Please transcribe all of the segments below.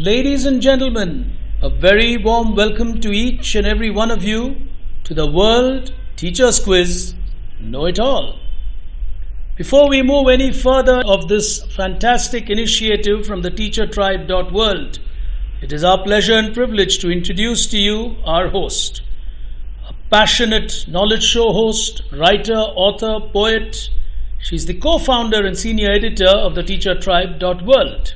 Ladies and gentlemen, a very warm welcome to each and every one of you to the World Teachers Quiz Know It All. Before we move any further of this fantastic initiative from the TeacherTribe.world, it is our pleasure and privilege to introduce to you our host, a passionate knowledge show host, writer, author, poet. She's the co-founder and senior editor of the TeacherTribe.world.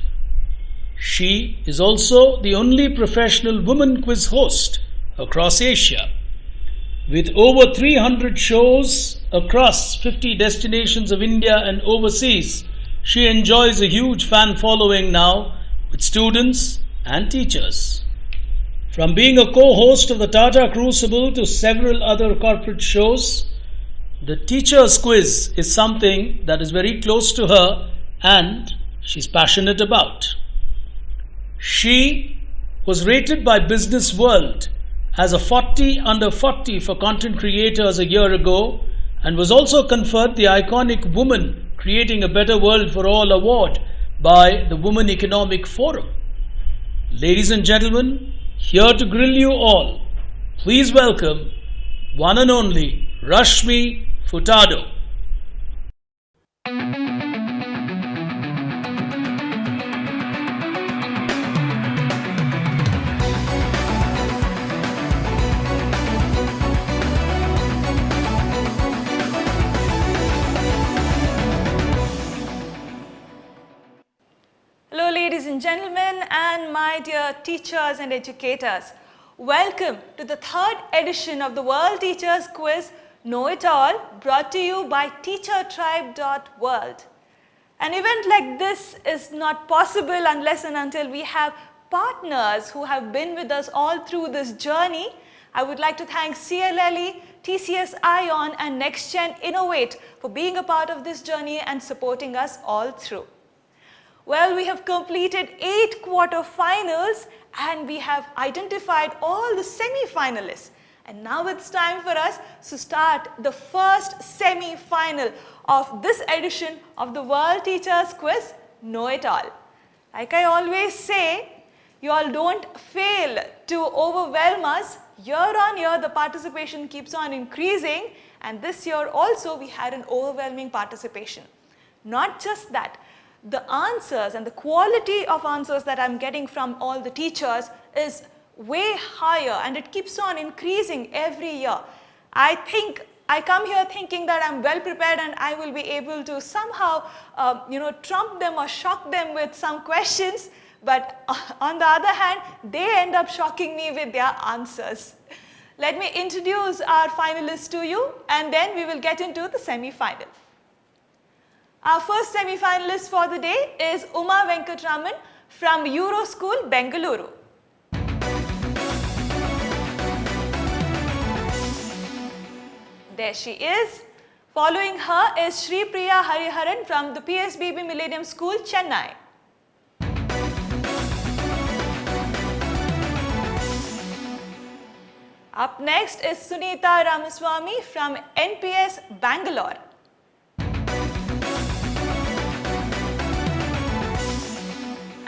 She is also the only professional woman quiz host across Asia. With over 300 shows across 50 destinations of India and overseas, she enjoys a huge fan following now with students and teachers. From being a co-host of the Tata Crucible to several other corporate shows, the Teacher's Quiz is something that is very close to her and she's passionate about. She was rated by Business World as a 40 under 40 for content creators a year ago and was also conferred the iconic Woman Creating a Better World for All award by the Women Economic Forum. Ladies and gentlemen, here to grill you all, please welcome one and only Rashmi Furtado. Hello ladies and gentlemen and my dear teachers and educators. Welcome to the third edition of the World Teachers Quiz Know It All, brought to you by TeacherTribe.world. An event like this is not possible unless and until we have partners who have been with us all through this journey. I would like to thank CLLE, TCS ION and NextGen Innovate for being a part of this journey and supporting us all through. Well, we have completed 8 quarterfinals and we have identified all the semi-finalists. And now it's time for us to start the first semi-final of this edition of the World Teachers Quiz Know It All. Like I always say, you all don't fail to overwhelm us. Year on year, the participation keeps on increasing, and this year also we had an overwhelming participation. Not just that, the answers and the quality of answers that I'm getting from all the teachers is way higher and it keeps on increasing every year. I think I come here thinking that I'm well prepared and I will be able to somehow trump them or shock them with some questions, but on the other hand, they end up shocking me with their answers. Let me introduce our finalists to you and then we will get into the semi-final. Our first semi-finalist for the day is Uma Venkatraman from Euro School, Bengaluru. There she is. Following her is Sri Priya Hariharan from the PSBB Millennium School, Chennai. Up next is Sunita Ramaswamy from NPS, Bangalore.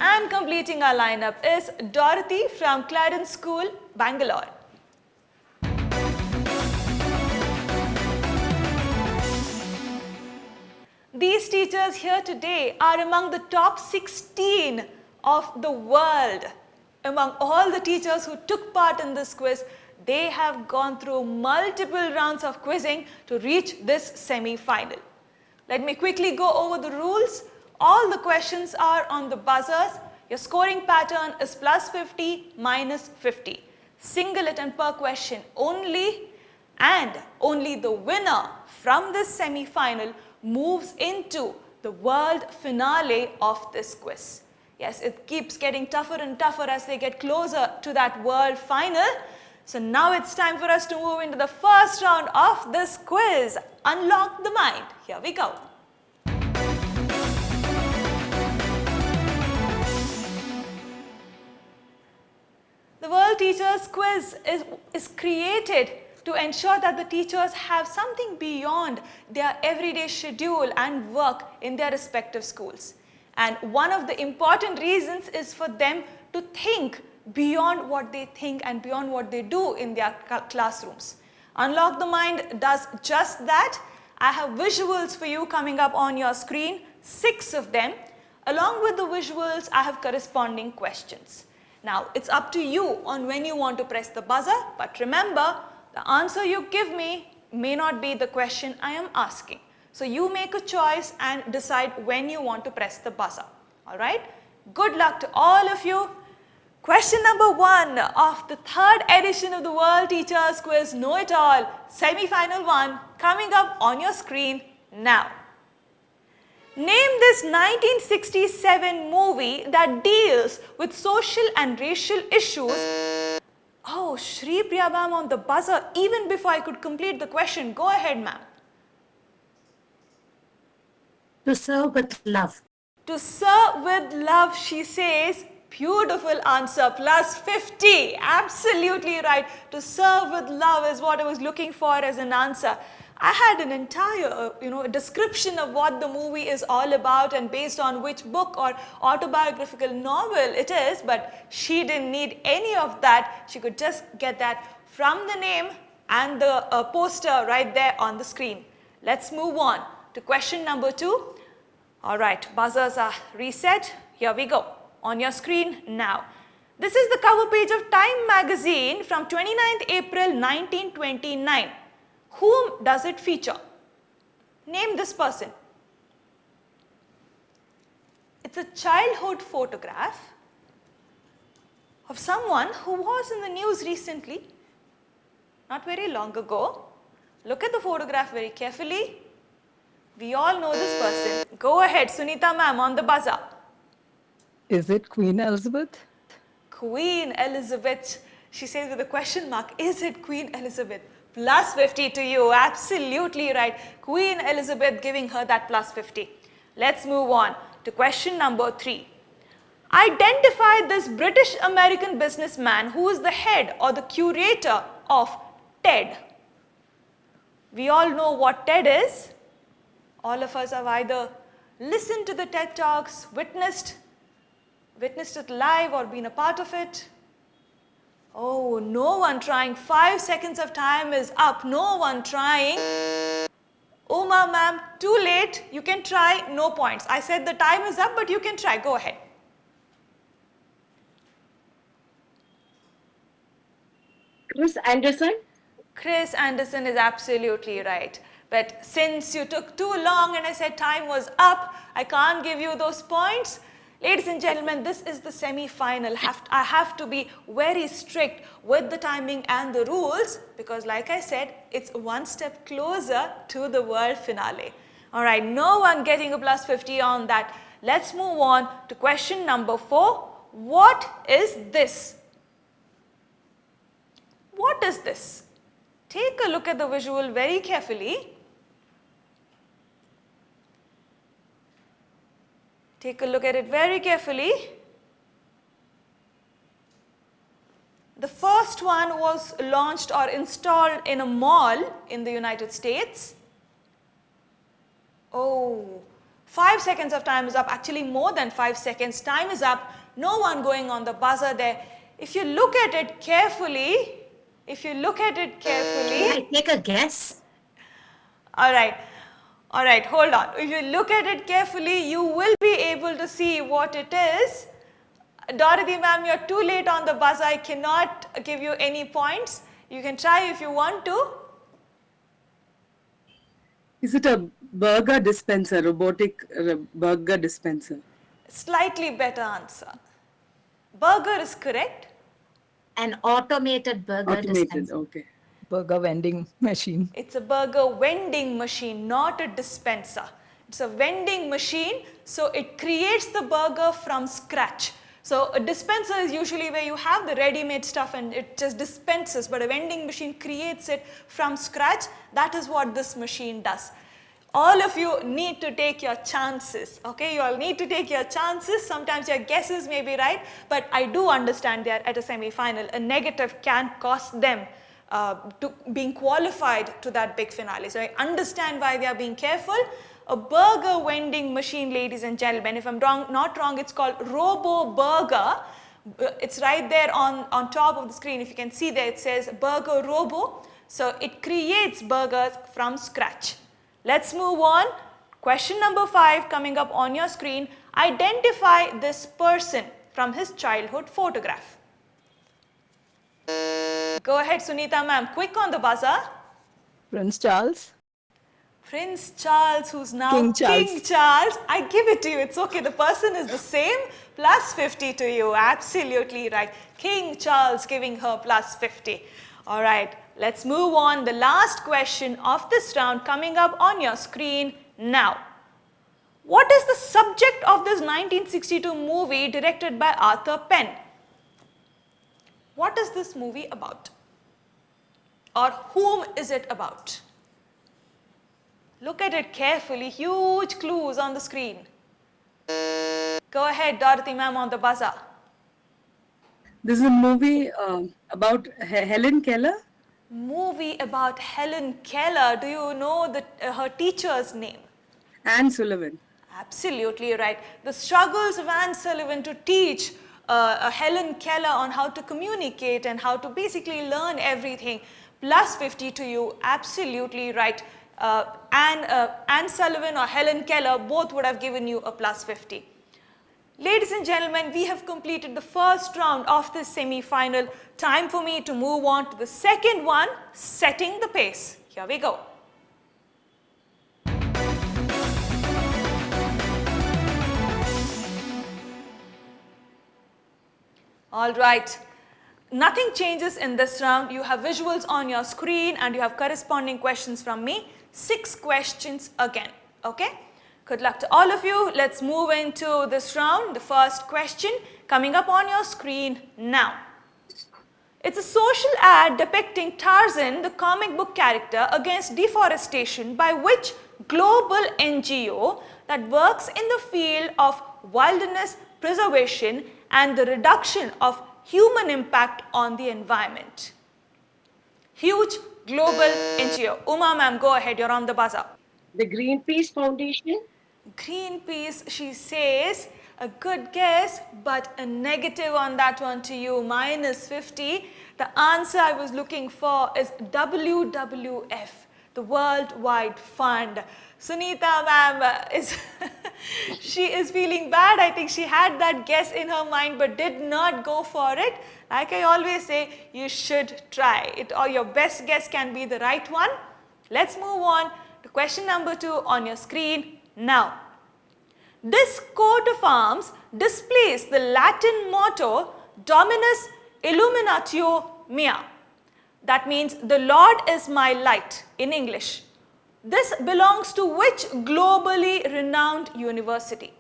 And completing our lineup is Dorothy from Clarence School, Bangalore. These teachers here today are among the top 16 of the world. Among all the teachers who took part in this quiz, they have gone through multiple rounds of quizzing to reach this semi-final. Let me quickly go over the rules. All the questions are on the buzzers. Your scoring pattern is plus 50, minus 50. Singlet and per question only, and only the winner from this semi-final moves into the world finale of this quiz. Yes, it keeps getting tougher and tougher as they get closer to that world final. So now it's time for us to move into the first round of this quiz. Unlock the mind. Here we go. The World Teachers Quiz is created to ensure that the teachers have something beyond their everyday schedule and work in their respective schools. And one of the important reasons is for them to think beyond what they think and beyond what they do in their classrooms. Unlock the Mind does just that. I have visuals for you coming up on your screen, 6 of them. Along with the visuals, I have corresponding questions. Now, it's up to you on when you want to press the buzzer, but remember, the answer you give me may not be the question I am asking. So you make a choice and decide when you want to press the buzzer. All right? Good luck to all of you. Question number 1 of the 3rd edition of the World Teachers Quiz Know It All, semi-final 1, coming up on your screen now. Name this 1967 movie that deals with social and racial issues. Oh, Shri Priya ma'am on the buzzer even before I could complete the question. Go ahead, ma'am. To Serve with Love. To Serve with Love, she says. Beautiful answer, plus 50. Absolutely right. To Serve with Love is what I was looking for as an answer. I had an entire, description of what the movie is all about and based on which book or autobiographical novel it is, but she didn't need any of that. She could just get that from the name and the poster right there on the screen. Let's move on to question number 2. All right, buzzers are reset. Here we go. On your screen now. This is the cover page of Time magazine from 29th April 1929. Whom does it feature? Name this person. It's a childhood photograph of someone who was in the news recently, not very long ago. Look at the photograph very carefully. We all know this person. Go ahead, Sunita ma'am on the buzzer. Is it Queen Elizabeth? Queen Elizabeth. She says with a question mark, is it Queen Elizabeth? Plus 50 to you. Absolutely right. Queen Elizabeth giving her that plus 50. Let's move on to question number 3. Identify this British American businessman who is the head or the curator of TED. We all know what TED is. All of us have either listened to the TED Talks, witnessed it live or been a part of it. Oh, no one trying. 5 seconds of time is up. No one trying. Uma ma'am, too late. You can try, no points. I said the time is up, but you can try. Go ahead. Chris Anderson. Chris Anderson is absolutely right. But since you took too long and I said time was up, I can't give you those points. Ladies and gentlemen, this is the semi-final. I have to be very strict with the timing and the rules because like I said, it's one step closer to the world finale. All right, no one getting a plus 50 on that. Let's move on to question number 4. What is this? What is this? Take a look at the visual very carefully. Take a look at it very carefully. The first one was launched or installed in a mall in the United States. Oh, 5 seconds of time is up. Actually, more than 5 seconds. Time is up. No one going on the buzzer there. If you look at it carefully, Can I take a guess? All right, hold on. If you look at it carefully, you will be able to see what it is. Dorothy ma'am, you're too late on the buzzer. I cannot give you any points. You can try if you want to. Is it a burger dispenser, robotic burger dispenser? Slightly better answer. Burger is correct. An automated burger dispenser. Okay. Burger vending machine. It's a burger vending machine, not a dispenser. It's a vending machine, so it creates the burger from scratch. So a dispenser is usually where you have the ready-made stuff and it just dispenses, but a vending machine creates it from scratch. That is what this machine does. All of you need to take your chances, okay? You all need to take your chances. Sometimes your guesses may be right, but I do understand they are at a semi-final. A negative can cost them to being qualified to that big finale. So I understand why they are being careful, a burger vending machine, ladies and gentlemen. If I'm not wrong, it's called Robo Burger. It's right there on top of the screen. If you can see there, it says Burger Robo. So it creates burgers from scratch. Let's move on. Question number 5 coming up on your screen. Identify this person from his childhood photograph. Go ahead, Sunita ma'am. Quick on the buzzer. Prince Charles. Prince Charles, who's now King Charles. King Charles. I give it to you. It's okay. The person is the same. Plus 50 to you. Absolutely right. King Charles giving her plus 50. All right. Let's move on. The last question of this round coming up on your screen now. What is the subject of this 1962 movie directed by Arthur Penn? What is this movie about? Or whom is it about? Look at it carefully. Huge clues on the screen. Go ahead, Dorothy ma'am, on the buzzer. This is a movie about Helen Keller. Movie about Helen Keller. Do you know her teacher's name? Anne Sullivan. Absolutely right. The struggles of Anne Sullivan to teach Helen Keller on how to communicate and how to basically learn everything. Plus 50 to you. Absolutely right. Anne Sullivan or Helen Keller both would have given you a plus 50. Ladies and gentlemen, we have completed the first round of this semi-final. Time for me to move on to the second one, setting the pace. Here we go. All right. Nothing changes in this round. You have visuals on your screen and you have corresponding questions from me. 6 questions again. Okay? Good luck to all of you. Let's move into this round. The first question coming up on your screen now. It's a social ad depicting Tarzan, the comic book character, against deforestation by which global NGO that works in the field of wilderness preservation and the reduction of human impact on the environment. Huge global NGO. Uma ma'am, go ahead. You're on the buzzer. The Greenpeace Foundation. Greenpeace, she says, a good guess, but a negative on that one to you, minus 50. The answer I was looking for is WWF, the Worldwide Fund. Sunita ma'am she is feeling bad. I think she had that guess in her mind but did not go for it. Like I always say, you should try it, or your best guess can be the right one. Let's move on to question number 2 on your screen now. This coat of arms displays the Latin motto Dominus Illuminatio Mea. That means the Lord is my light in English. This belongs to which globally renowned university?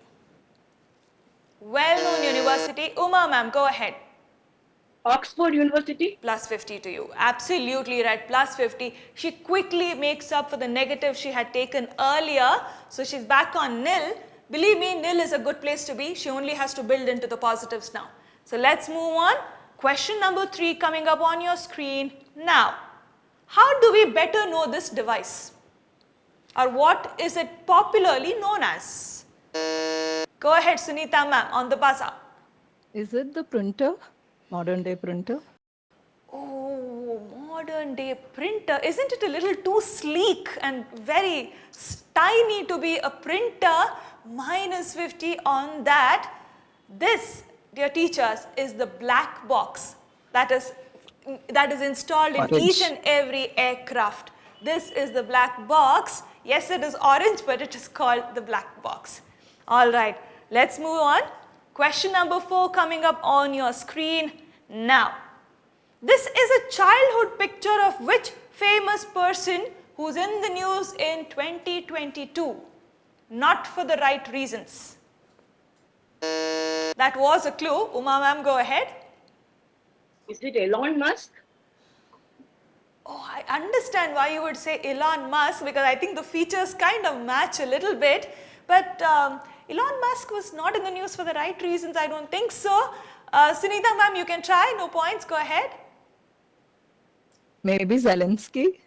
Well-known university. Uma ma'am, go ahead. Oxford University. Plus 50 to you. Absolutely right. Plus 50. She quickly makes up for the negative she had taken earlier. So she's back on nil. Believe me, nil is a good place to be. She only has to build into the positives now. So let's move on. Question number 3 coming up on your screen now. How do we better know this device? Or what is it popularly known as? Go ahead, Sunita ma'am, on the buzzer. Is it the printer? Modern day printer? Oh, modern day printer. Isn't it a little too sleek and very tiny to be a printer? Minus 50 on that. This, dear teachers, is the black box that is installed in each and every aircraft. This is the black box. Yes, it is orange, but it is called the black box. All right, let's move on. Question number 4 coming up on your screen now. This is a childhood picture of which famous person who's in the news in 2022? Not for the right reasons. That was a clue. Uma ma'am, go ahead. Is it Elon Musk? Oh, I understand why you would say Elon Musk, because I think the features kind of match a little bit. But Elon Musk was not in the news for the right reasons, I don't think so. Sunita ma'am, you can try, no points, go ahead. Maybe Zelensky?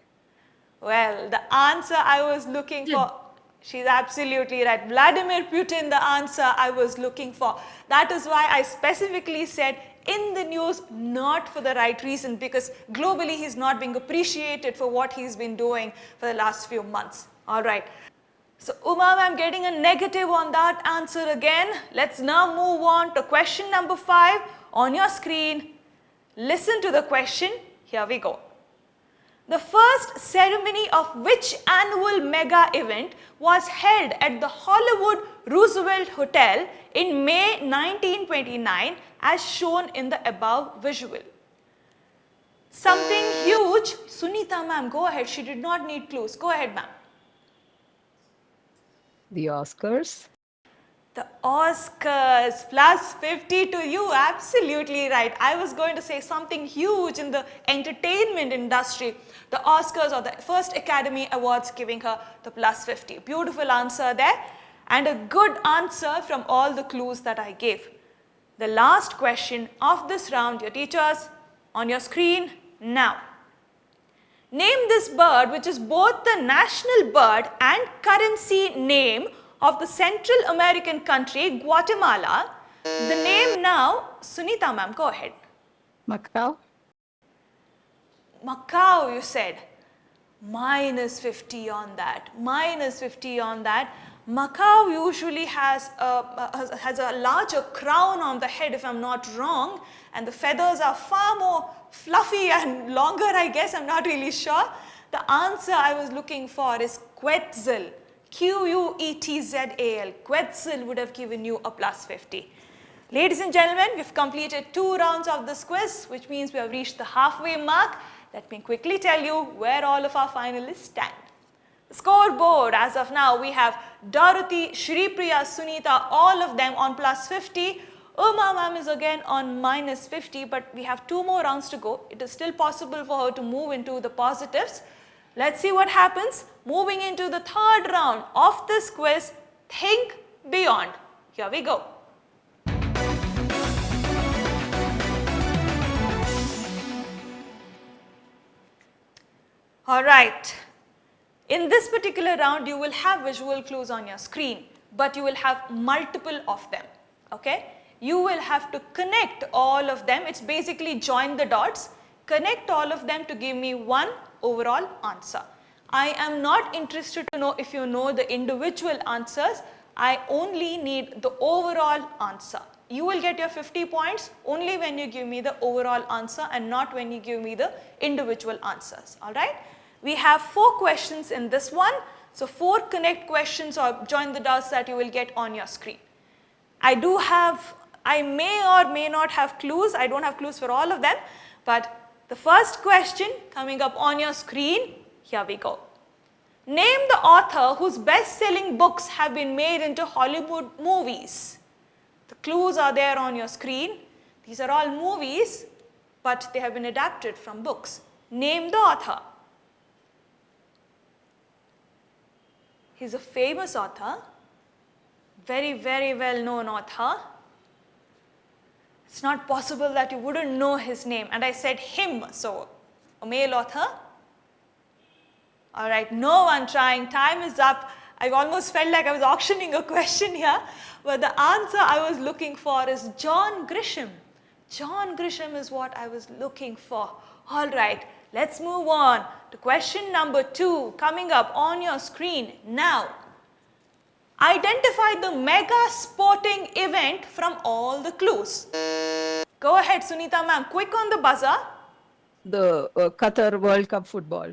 Well, the answer I was looking for, She's absolutely right. Vladimir Putin, the answer I was looking for. That is why I specifically said in the news, not for the right reason, because globally he's not being appreciated for what he's been doing for the last few months. All right. So Uma, I'm getting a negative on that answer again. Let's now move on to question number 5 on your screen. Listen to the question. Here we go. The first ceremony of which annual mega event was held at the Hollywood Roosevelt Hotel in May 1929 as shown in the above visual? Something huge. Sunita ma'am, go ahead. She did not need clues. Go ahead, ma'am. The Oscars. The Oscars, plus 50 to you, absolutely right. I was going to say something huge in the entertainment industry. The Oscars or the first Academy Awards, giving her the plus 50. Beautiful answer there, and a good answer from all the clues that I gave. The last question of this round, your teachers, on your screen now. Name this bird which is both the national bird and currency name of the Central American country Guatemala. The name now, Sunita ma'am, go ahead. Macau. Macau, you said. Minus 50 on that. Minus 50 on that. Macau usually has a larger crown on the head, if I'm not wrong, and the feathers are far more fluffy and longer, I guess. I'm not really sure. The answer I was looking for is Quetzal. Quetzal. Quetzal would have given you a plus 50. Ladies and gentlemen, we've completed 2 rounds of this quiz, which means we have reached the halfway mark. Let me quickly tell you where all of our finalists stand. The scoreboard, as of now, we have Dorothy, Shripriya, Sunita, all of them on plus 50. Uma ma'am is again on minus 50, but we have 2 more rounds to go. It is still possible for her to move into the positives. Let's see what happens. Moving into the 3rd round of this quiz, think beyond. Here we go. All right. In this particular round, you will have visual clues on your screen, but you will have multiple of them. Okay? You will have to connect all of them. It's basically join the dots. Connect all of them to give me one overall answer. I am not interested to know if you know the individual answers. I only need the overall answer. You will get your 50 points only when you give me the overall answer and not when you give me the individual answers. All right? We have 4 questions in this one. So 4 connect questions or join the dots that you will get on your screen. I may or may not have clues. I don't have clues for all of them, but the first question coming up on your screen, here we go. Name the author whose best-selling books have been made into Hollywood movies. The clues are there on your screen. These are all movies, but they have been adapted from books. Name the author. He's a famous author, very, very well-known author. It's not possible that you wouldn't know his name. And I said him, so a male author. All right, no one trying. Time is up. I almost felt like I was auctioning a question here. But the answer I was looking for is John Grisham. John Grisham is what I was looking for. All right, let's move on to question number 2 coming up on your screen now. Identify the mega sporting event from all the clues. Go ahead, Sunita ma'am. Quick on the buzzer. The Qatar World Cup football.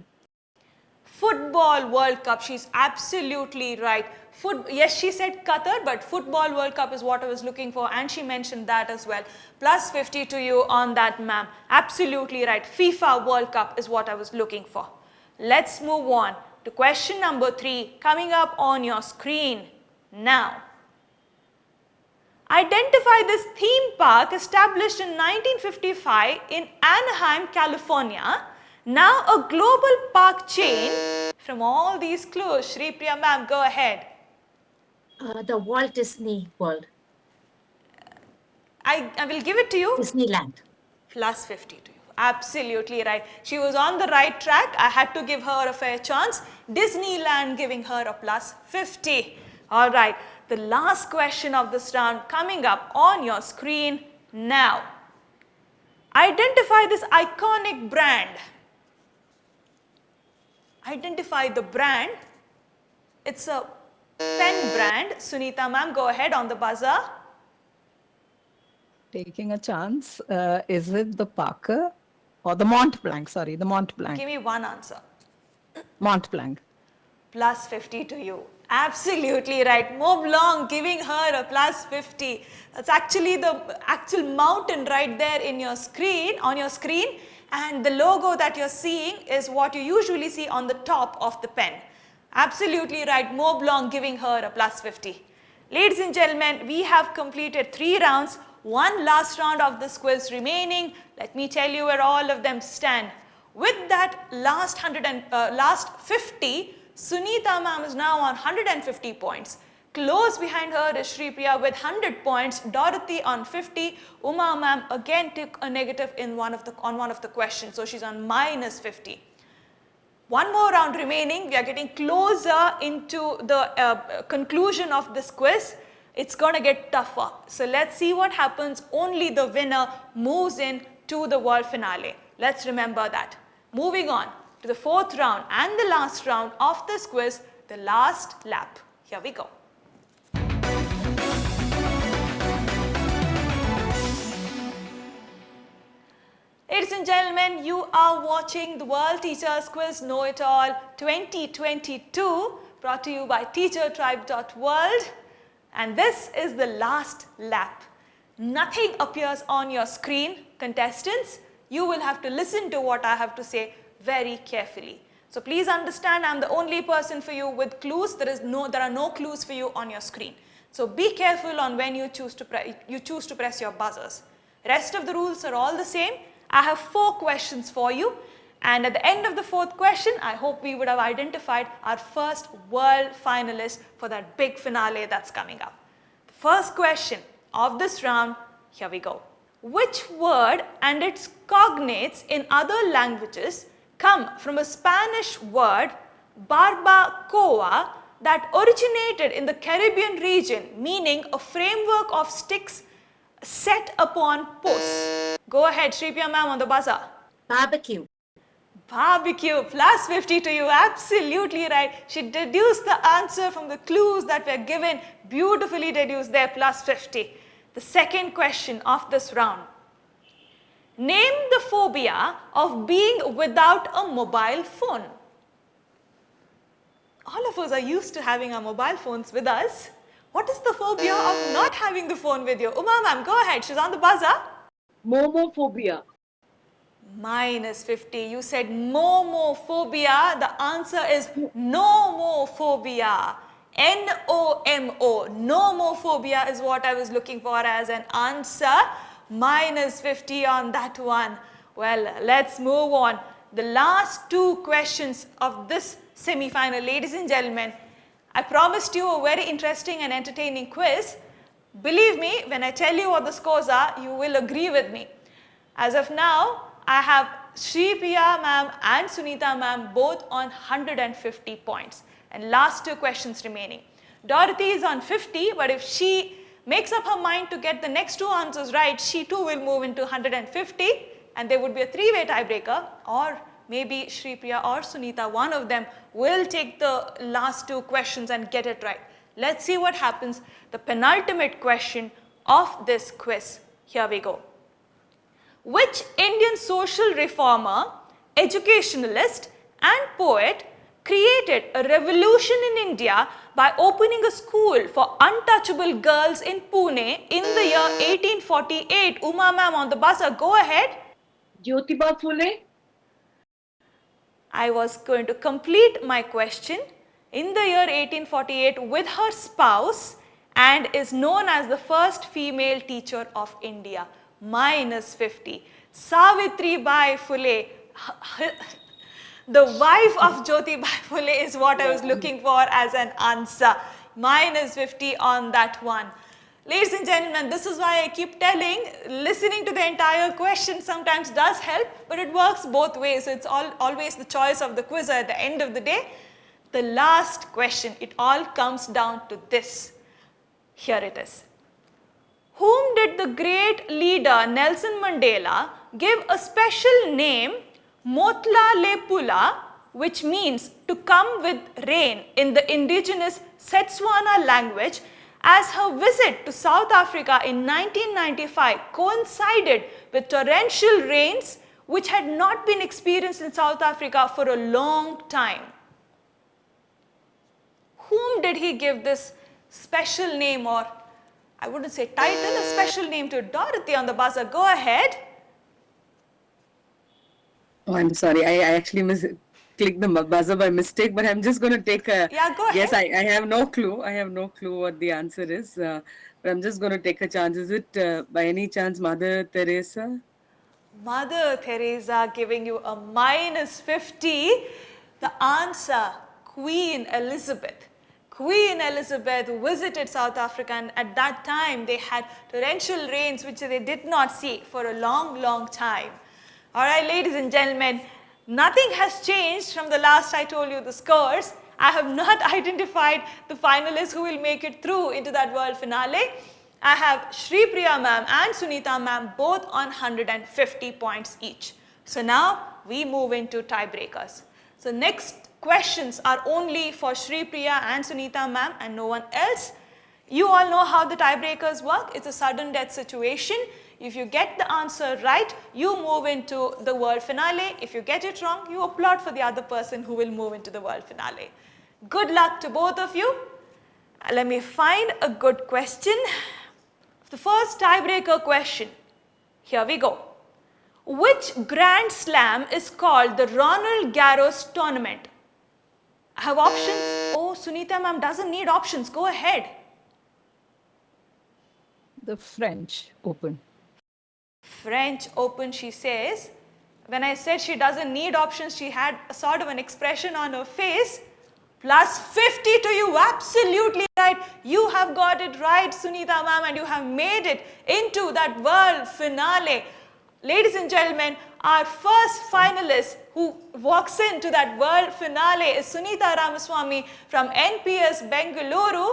Football World Cup. She's absolutely right. Yes, she said Qatar, but Football World Cup is what I was looking for, and she mentioned that as well. Plus 50 to you on that, ma'am. Absolutely right. FIFA World Cup is what I was looking for. Let's move on to question number 3 coming up on your screen now. Identify this theme park established in 1955 in Anaheim, California. Now a global park chain. From all these clues, Shripriya ma'am, go ahead. The Walt Disney World. I will give it to you. Disneyland. Plus 50 to you. Absolutely right. She was on the right track. I had to give her a fair chance. Disneyland giving her a plus 50. All right. The last question of this round coming up on your screen now. Identify this iconic brand. Identify the brand. It's a pen brand. Sunita ma'am, go ahead on the buzzer. Taking a chance. Is it the Parker or the Mont Blanc? Sorry, the Mont Blanc. Give me one answer. Mont Blanc. Plus 50 to you. Absolutely right. Montblanc giving her a plus 50. That's actually the actual mountain right there in your screen, on your screen. And the logo that you're seeing is what you usually see on the top of the pen. Absolutely right. Montblanc giving her a plus 50. Ladies and gentlemen, we have completed 3 rounds. One last round of this quiz remaining. Let me tell you where all of them stand. With that last 50, Sunita ma'am is now on 150 points. Close behind her is Shripriya with 100 points. Dorothy on 50. Uma ma'am again took a negative on one of the questions, so she's on minus 50. One more round remaining. We are getting closer into the conclusion of this quiz. It's going to get tougher. So let's see what happens. Only the winner moves in to the world finale. Let's remember that. Moving on to the 4th round and the last round of this quiz, the last lap. Here we go. Ladies and gentlemen, you are watching the World Teachers Quiz Know It All 2022, brought to you by TeacherTribe.world. And this is the last lap. Nothing appears on your screen. Contestants, you will have to listen to what I have to say very carefully. So please understand, I'm the only person for you with clues. There are no clues for you on your screen. So be careful on when you choose to press your buzzers. Rest of the rules are all the same. I have 4 questions for you. And at the end of the 4th question, I hope we would have identified our first world finalist for that big finale that's coming up. The first question of this round, here we go. Which word and its cognates in other languages come from a Spanish word, barbacoa, that originated in the Caribbean region, meaning a framework of sticks set upon posts? Go ahead, Shripriya ma'am on the buzzer. Barbecue. Barbecue, plus 50 to you. Absolutely right. She deduced the answer from the clues that were given. Beautifully deduced there, plus 50. The second question of this round. Name the phobia of being without a mobile phone. All of us are used to having our mobile phones with us. What is the phobia of not having the phone with you? Uma ma'am, go ahead. She's on the buzzer. Momophobia. Minus 50. You said momophobia. The answer is nomophobia. N-O-M-O. Nomophobia is what I was looking for as an answer. Minus 50 on that one. Well, let's move on. The last 2 questions of this semi-final, ladies and gentlemen. I promised you a very interesting and entertaining quiz. Believe me, when I tell you what the scores are, you will agree with me. As of now, I have Shripriya ma'am and Sunita ma'am both on 150 points. And last 2 questions remaining. Dorothy is on 50, but if she makes up her mind to get the next 2 answers right, she too will move into 150, and there would be a 3-way tiebreaker, or maybe Shripriya or Sunita, one of them will take the last 2 questions and get it right. Let's see what happens. The penultimate question of this quiz. Here we go. Which Indian social reformer, educationalist and poet created a revolution in India by opening a school for untouchable girls in Pune in the year 1848? Uma ma'am on the buzzer, go ahead. Jyotiba Phule. I was going to complete my question. In the year 1848 with her spouse, and is known as the first female teacher of India. Minus 50. Savitribai Phule. The wife of Jyotibai Phule is what I was looking for as an answer. Minus 50 on that one. Ladies and gentlemen, this is why I keep telling, listening to the entire question sometimes does help, but it works both ways. So it's always the choice of the quizzer at the end of the day. The last question, it all comes down to this. Here it is. Whom did the great leader Nelson Mandela give a special name, Motla Lepula, which means to come with rain in the indigenous Setswana language, as her visit to South Africa in 1995 coincided with torrential rains which had not been experienced in South Africa for a long time. Whom did he give this special name, or I wouldn't say title, a special name to? Dorothy on the buzzer, go ahead. Oh, I'm sorry. I actually clicked the buzzer by mistake, but I'm just going to take a go ahead. Yes, I have no clue. I have no clue what the answer is. But I'm just going to take a chance. Is it by any chance Mother Teresa? Mother Teresa giving you a -50. The answer, Queen Elizabeth. Queen Elizabeth visited South Africa, and at that time they had torrential rains which they did not see for a long, long time. All right, ladies and gentlemen, nothing has changed from the last I told you the scores. I have not identified the finalists who will make it through into that world finale. I have Shri Priya ma'am and Sunita ma'am both on 150 points each. So now we move into tiebreakers. So next questions are only for Shri Priya and Sunita ma'am and no one else. You all know how the tiebreakers work. It's a sudden death situation. If you get the answer right, you move into the world finale. If you get it wrong, you applaud for the other person who will move into the world finale. Good luck to both of you. Let me find a good question. The first tiebreaker question. Here we go. Which Grand Slam is called the Ronald Garros Tournament? I have options. Oh, Sunita ma'am doesn't need options. Go ahead. The French Open. French Open, she says. When I said she doesn't need options, she had a sort of an expression on her face. +50 to you, absolutely right. You have got it right, Sunita ma'am, and you have made it into that world finale. Ladies and gentlemen, our first finalist who walks into that world finale is Sunita Ramaswamy from NPS Bengaluru.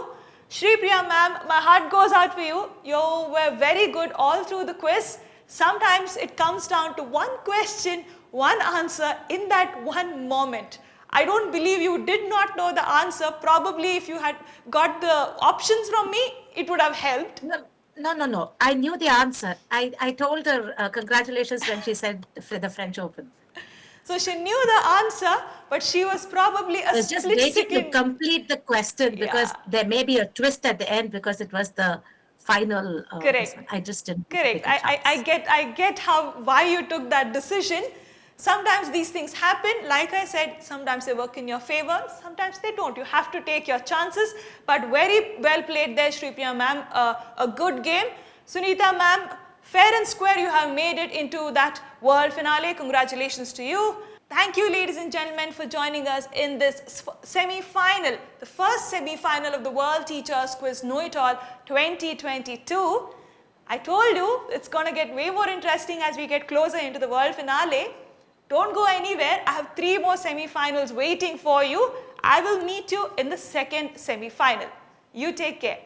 Shri Priya ma'am, my heart goes out for you. You were very good all through the quiz. Sometimes it comes down to one question, one answer in that one moment. I don't believe you did not know the answer. Probably if you had got the options from me, it would have helped. No. I knew the answer. I told her congratulations when she said the French Open. So she knew the answer, but she was probably a I was just waiting to complete the question because there may be a twist at the end because it was the final. Correct. I just didn't. Correct. I get why you took that decision. Sometimes these things happen. Like I said, sometimes they work in your favor, sometimes they don't. You have to take your chances. But very well played there, Shri Priya ma'am. A good game. Sunita ma'am, fair and square, you have made it into that world finale. Congratulations to you. Thank you, ladies and gentlemen, for joining us in this semi-final, the first semi-final of the World Teachers Quiz Know It All 2022. I told you it's going to get way more interesting as we get closer into the world finale. Don't go anywhere. I have 3 more semi-finals waiting for you. I will meet you in the second semi-final. You take care.